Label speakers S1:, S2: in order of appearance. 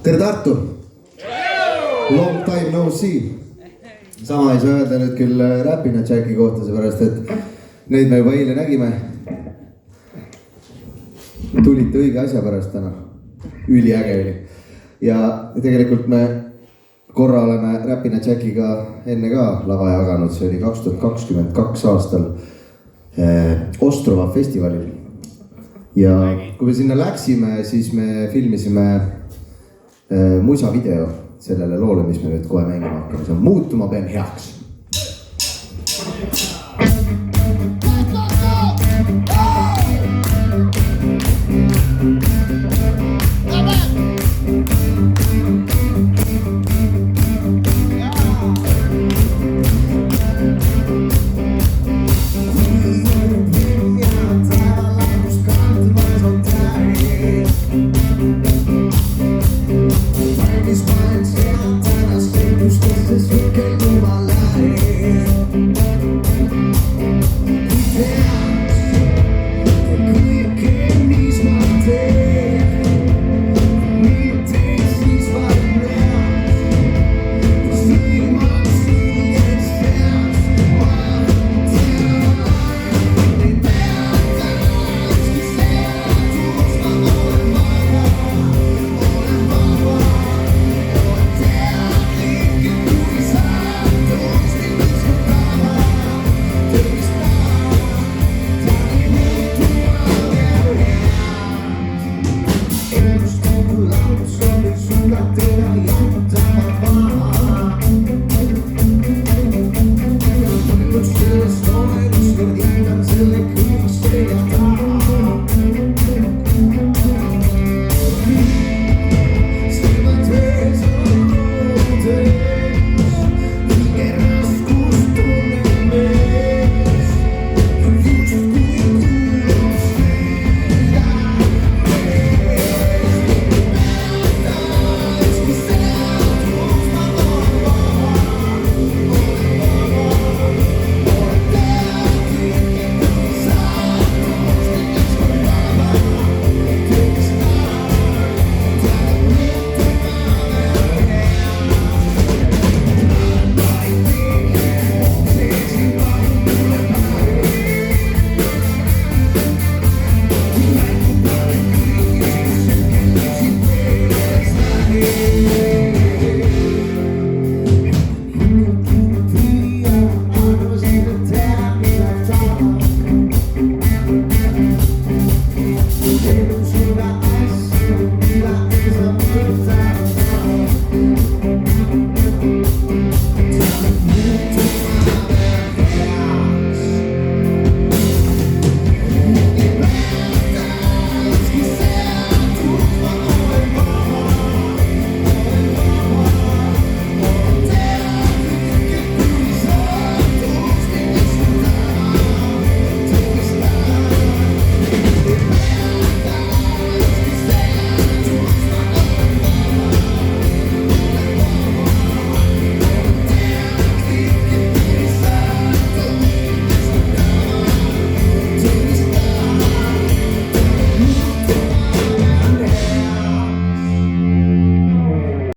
S1: tere Tartu! Long time no see! Sama ei saa öelda nüüd küll Räpina Jacki kohta, seepärast et neid me juba eile nägime. Tulite õige asja pärast täna. Üliäge oli. Ja tegelikult me korra oleme Räpina Jackiga enne ka lava jaganud. See oli 2022 aastal Ostrova festivalil. Ja kui me sinna läksime, siis me filmisime musa video sellele loole, mis me nüüd kohe mängima hakkame. See on Muutuma pean heaks.